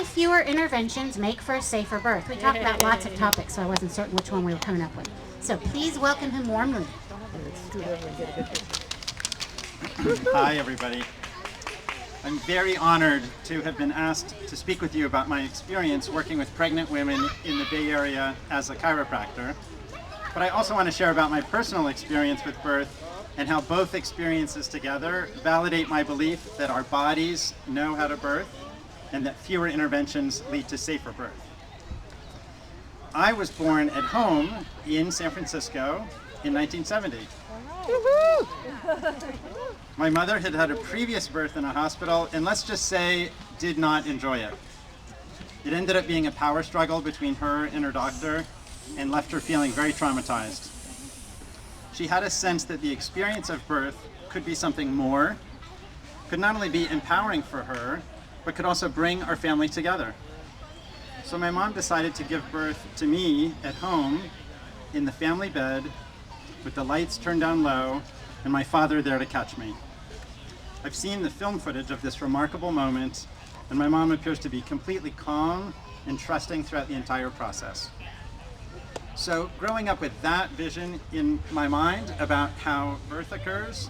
Why fewer interventions make for a safer birth. We talked about lots of topics, so I wasn't certain which one we were coming up with. So please welcome him warmly. Hi, everybody. I'm very honored to have been asked to speak with you about my experience working with pregnant women in the Bay Area as a chiropractor. But I also want to share about my personal experience with birth and how both experiences together validate my belief that our bodies know how to birth and that fewer interventions lead to safer birth. I was born at home in San Francisco in 1970. My mother had had a previous birth in a hospital, and let's just say, did not enjoy it. It ended up being a power struggle between her and her doctor, and left her feeling very traumatized. She had a sense that the experience of birth could be something more, could not only be empowering for her, but could also bring our family together. So my mom decided to give birth to me at home in the family bed with the lights turned down low and my father there to catch me. I've seen the film footage of this remarkable moment, and my mom appears to be completely calm and trusting throughout the entire process. So growing up with that vision in my mind about how birth occurs,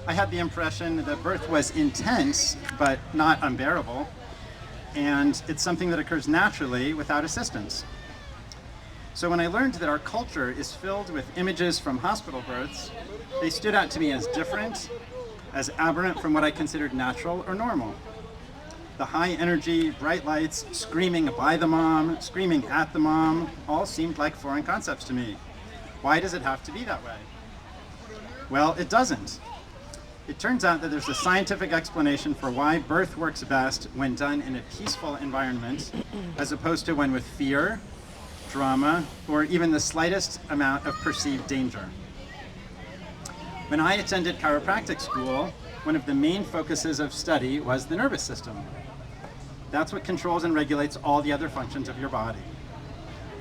I had the impression that birth was intense but not unbearable, and it's something that occurs naturally without assistance. So when I learned that our culture is filled with images from hospital births, they stood out to me as different, as aberrant from what I considered natural or normal. The high energy, bright lights, screaming by the mom, screaming at the mom, all seemed like foreign concepts to me. Why does it have to be that way? Well, it doesn't. It turns out that there's a scientific explanation for why birth works best when done in a peaceful environment, as opposed to one with fear, drama, or even the slightest amount of perceived danger. When I attended chiropractic school, one of the main focuses of study was the nervous system. That's what controls and regulates all the other functions of your body.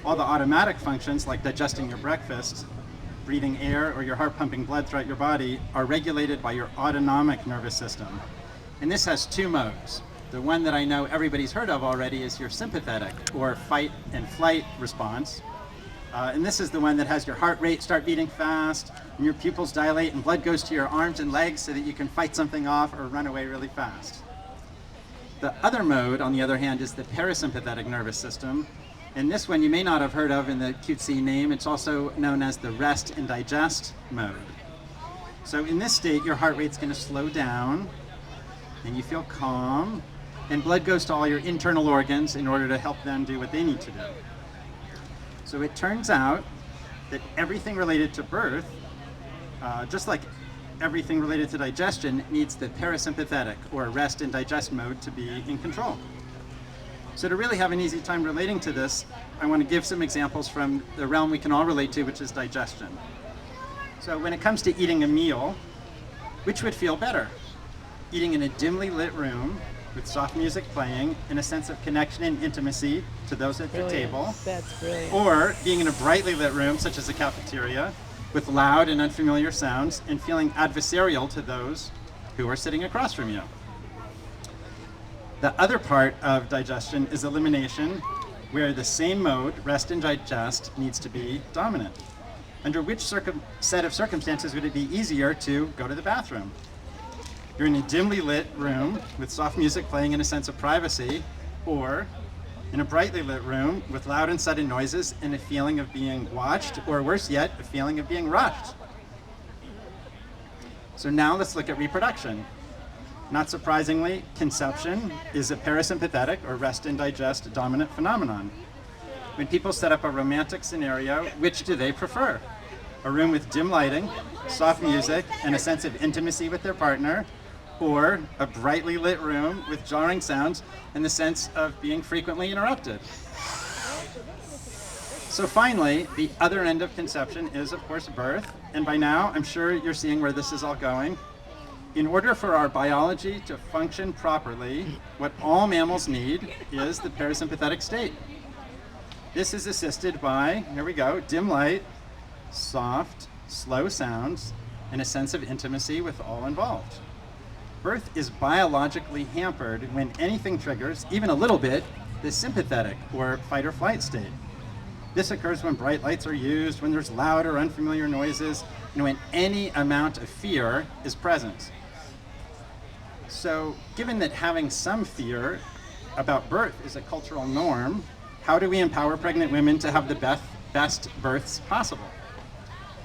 All the automatic functions, like digesting your breakfast, breathing air, or your heart pumping blood throughout your body, are regulated by your autonomic nervous system. And this has two modes. The one that I know everybody's heard of already is your sympathetic, or fight and flight response. And this is the one that has your heart rate start beating fast, and your pupils dilate, and blood goes to your arms and legs so that you can fight something off or run away really fast. The other mode, on the other hand, is the parasympathetic nervous system. And this one you may not have heard of in the cutesy name. It's also known as the rest and digest mode. So in this state, your heart rate's going to slow down, and you feel calm, and blood goes to all your internal organs in order to help them do what they need to do. So it turns out that everything related to birth, just like everything related to digestion, needs the parasympathetic or rest and digest mode to be in control. So to really have an easy time relating to this, I want to give some examples from the realm we can all relate to, which is digestion. So when it comes to eating a meal, which would feel better? Eating in a dimly lit room with soft music playing and a sense of connection and intimacy to those at the table. That's brilliant. Or being in a brightly lit room, such as a cafeteria, with loud and unfamiliar sounds and feeling adversarial to those who are sitting across from you. The other part of digestion is elimination, where the same mode, rest and digest, needs to be dominant. Under which set of circumstances would it be easier to go to the bathroom? You're in a dimly lit room with soft music playing and a sense of privacy, or in a brightly lit room with loud and sudden noises and a feeling of being watched, or worse yet, a feeling of being rushed. So now let's look at reproduction. Not surprisingly, conception is a parasympathetic or rest and digest dominant phenomenon. When people set up a romantic scenario, which do they prefer? A room with dim lighting, soft music, and a sense of intimacy with their partner, or a brightly lit room with jarring sounds and the sense of being frequently interrupted? So finally, the other end of conception is, of course, birth. And by now, I'm sure you're seeing where this is all going. In order for our biology to function properly, what all mammals need is the parasympathetic state. This is assisted by, here we go, dim light, soft, slow sounds, and a sense of intimacy with all involved. Birth is biologically hampered when anything triggers, even a little bit, the sympathetic or fight or flight state. This occurs when bright lights are used, when there's loud or unfamiliar noises, and when any amount of fear is present. So, given that having some fear about birth is a cultural norm, how do we empower pregnant women to have the best births possible?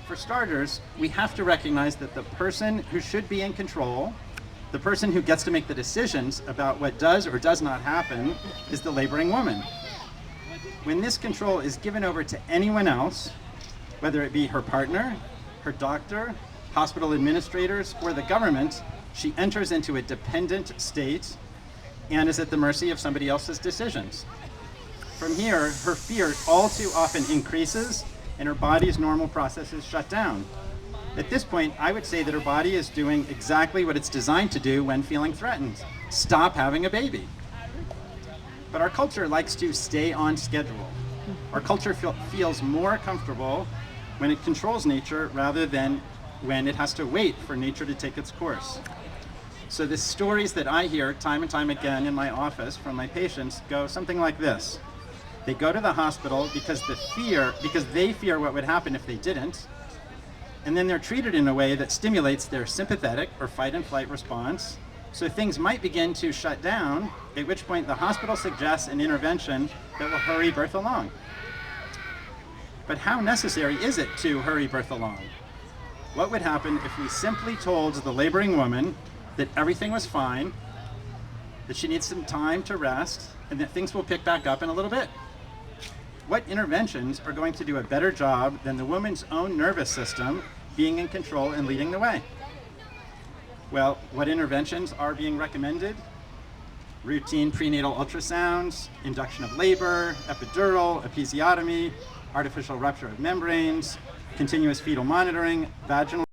For starters, we have to recognize that the person who should be in control, the person who gets to make the decisions about what does or does not happen, is the laboring woman. When this control is given over to anyone else, whether it be her partner, her doctor, hospital administrators, or the government, she enters into a dependent state and is at the mercy of somebody else's decisions. From here, her fear all too often increases and her body's normal processes shut down. At this point, I would say that her body is doing exactly what it's designed to do when feeling threatened: stop having a baby. But our culture likes to stay on schedule. Our culture feels more comfortable when it controls nature rather than when it has to wait for nature to take its course. So the stories that I hear time and time again in my office from my patients go something like this. They go to the hospital because they fear what would happen if they didn't, and then they're treated in a way that stimulates their sympathetic or fight and flight response. So things might begin to shut down, at which point the hospital suggests an intervention that will hurry birth along. But how necessary is it to hurry birth along? What would happen if we simply told the laboring woman that everything was fine, that she needs some time to rest, and that things will pick back up in a little bit? What interventions are going to do a better job than the woman's own nervous system being in control and leading the way? Well, what interventions are being recommended? Routine prenatal ultrasounds, induction of labor, epidural, episiotomy, artificial rupture of membranes, continuous fetal monitoring, vaginal